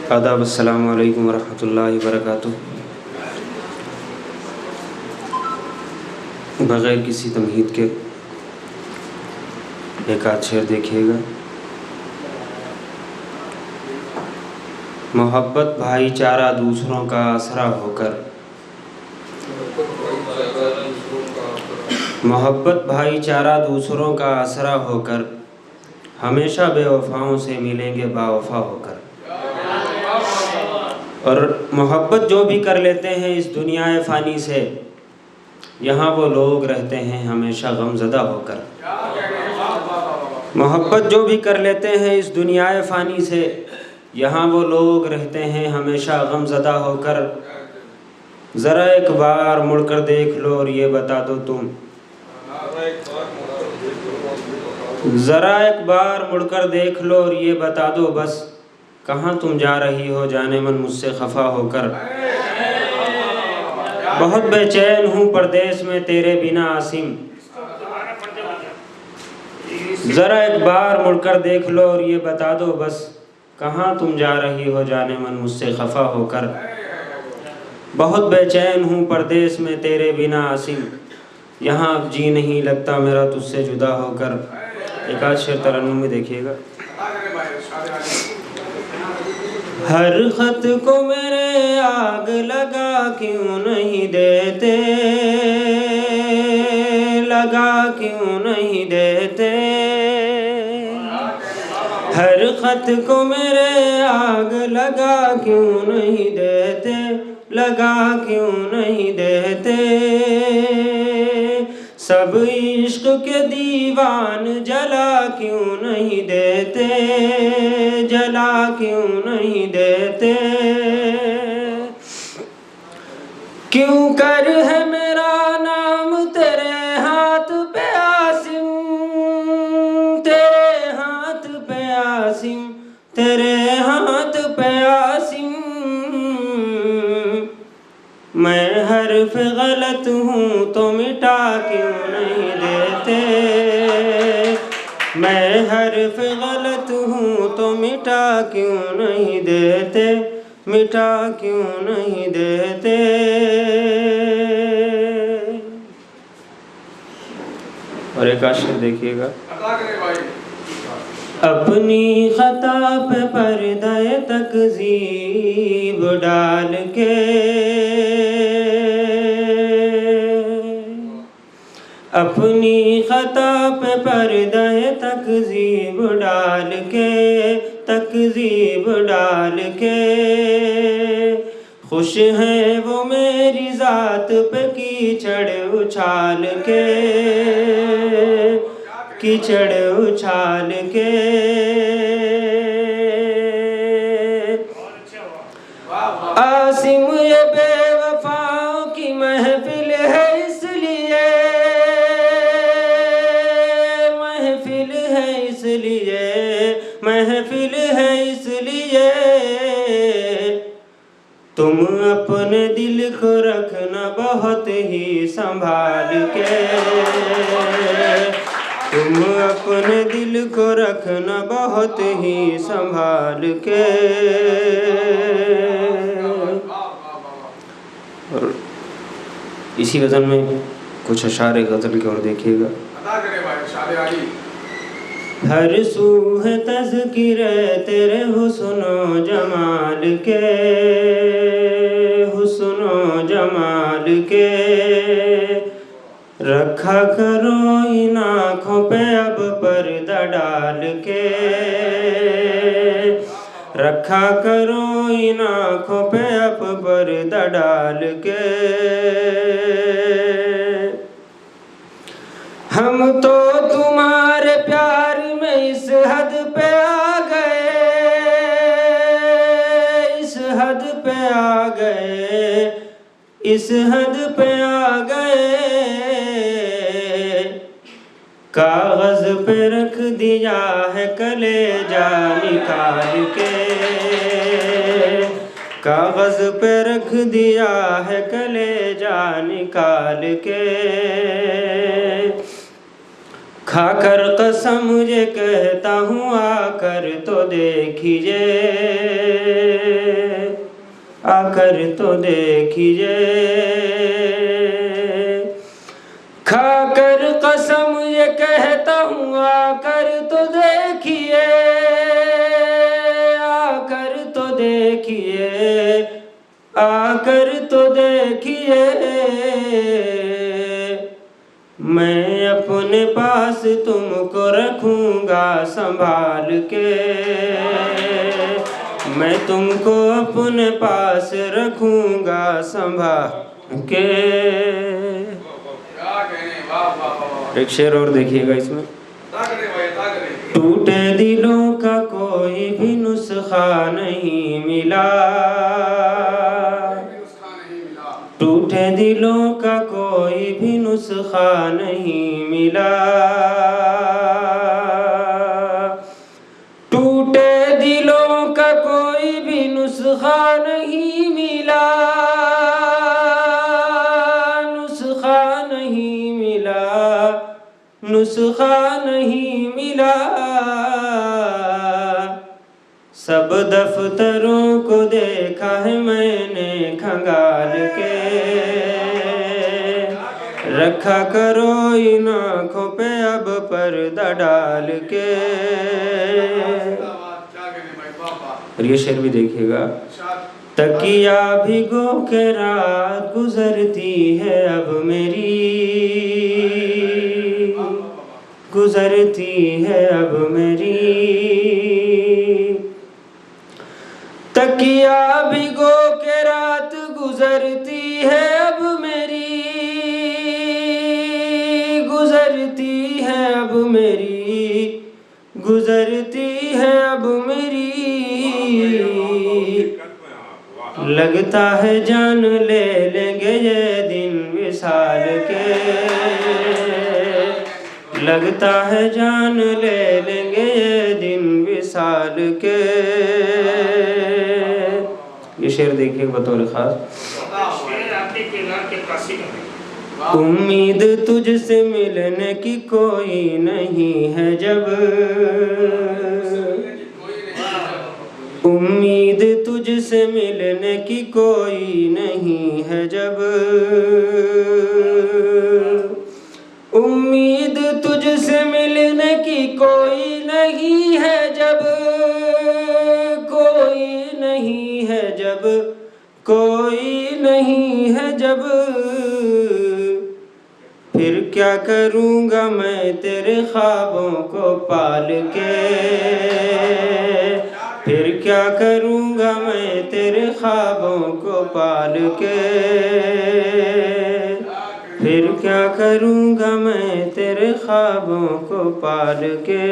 आदाब, अस्सलामु अलैकुम वरहमतुल्लाहि वबरकातुह। बग़ैर किसी तमहीद के एक आध शेर देखिएगा। मोहब्बत भाईचारा दूसरों का आसरा होकर, मोहब्बत भाईचारा दूसरों का आसरा होकर, हमेशा बेवफाओं से मिलेंगे बावफा होकर। और मोहब्बत जो भी कर लेते हैं इस दुनिया फ़ानी से, यहाँ वो लोग रहते हैं हमेशा गमज़दा होकर। मोहब्बत जो भी कर लेते हैं इस दुनिया फ़ानी से, यहाँ वो लोग रहते हैं हमेशा गमज़दा होकर। ज़रा एक बार मुड़कर देख लो और ये बता दो तुम, ज़रा एक बार मुड़कर देख लो और ये बता दो बस, कहाँ तुम जा रही हो जाने मन मुझसे खफा होकर। बहुत बेचैन हूँ परदेश में तेरे बिना आसिम, ज़रा एक बार मुड़कर देख लो और ये बता दो बस, कहाँ तुम जा रही हो जाने मन मुझसे खफा होकर। बहुत बेचैन हूँ परदेश में तेरे बिना आसिम, यहाँ अब जी नहीं लगता मेरा तुझसे जुदा होकर। एक आध शेर तरन्नुम में देखिएगा। हर ख़त को मेरे आग लगा क्यों नहीं देते, लगा क्यों नहीं देते। हर ख़त को मेरे आग लगा क्यों नहीं देते, लगा क्यों नहीं देते। सब इश्क के दीवान जला क्यों नहीं देते, जला क्यों नहीं देते। क्यों कर है मेरा नाम तेरे हाथ पे आसिम, तेरे हाथ पे आसिम, तेरे हाथ पे आसिम। मैं हर्फ गलत हूँ तो मिटा क्यों नहीं देते, मैं हर्फ गलत हूँ तो मिटा क्यों नहीं देते, मिटा क्यों नहीं देते। और एक आशर देखिएगा। अपनी खता पे पर्दा तकज़ीब डाल के, अपनी खता पे पर्दा तकज़ीब डाल के, तकज़ीब डाल के। खुश है वो मेरी ज़ात पे कीचड़ उछाल के, कीचड़ उछाल के। आसिम ये बेवफाओं की महफिल है इसलिए, महफिल है इसलिए, महफिल है इसलिए। तुम अपने दिल को रखना बहुत ही संभाल के, तुम अपने दिल को रखना बहुत ही संभाल के। और इसी वज़न में कुछ अशारे गज़ल की ओर देखिएगा। हर सू है तज़किरे तेरे हुस्नो जमाल के, हुस्नो जमाल के। रखा करो इन आँखों पे अब पर्दा डाल के, रखा करो इन आँखों पे अब पर्दा डाल के। हम तो तुम्हारे प्यार में इस हद पे आ गए, इस हद पे आ गए, इस हद पे आ गए। कागज़ पे रख दिया है कलेजा निकाल के, कागज़ पे रख दिया है कलेजा निकाल के। खाकर कसम ये कहता हूँ आकर तो देखिए, आकर तो देखिए, खाकर कसम ये कहता हूँ आकर तो देखिए, आकर तो देखिए, आकर तो देखिए। मैं अपने पास तुमको रखूँगा संभाल के, मैं तुमको अपने पास रखूँगा संभाल के। एक शेर और देखिएगा इसमें। टूटे दिलों का कोई भी नुस्खा नहीं मिला, टूटे दिलों का कोई भी नुस्खा नहीं मिला, टूटे दिलों का कोई भी नुस्खा नहीं मिला, नुस्खा नहीं मिला, नुस्खा नहीं मिला। सब दफ्तरों को देखा है मैंने खंगाल के, रखा करो इन आँखों पे अब पर्दा डाल के। और ये शेर भी देखिएगा। तकिया भिगो के रात गुजरती है अब मेरी, गुजरती है अब मेरी, तकिया भिगो के रात गुजरती है अब मेरी, गुजरती है अब मेरी, गुजरती है अब मेरी। लगता है जान ले लेंगे ये दिन विसाल के, लगता है जान ले लेंगे ये दिन विसाल के। ये शेर देखिए बतौर खास। उम्मीद तुझसे मिलने की कोई नहीं है जब, उम्मीद तुझसे मिलने की कोई नहीं है जब, उम्मीद तुझसे मिलने की कोई नहीं है जब, कोई नहीं है जब, कोई नहीं है जब। फिर क्या करूँगा मैं तेरे ख्वाबों को पाल के, फिर क्या करूँगा मैं तेरे ख्वाबों को पाल के, फिर क्या करूँगा मैं तेरे ख्वाबों को पाल के।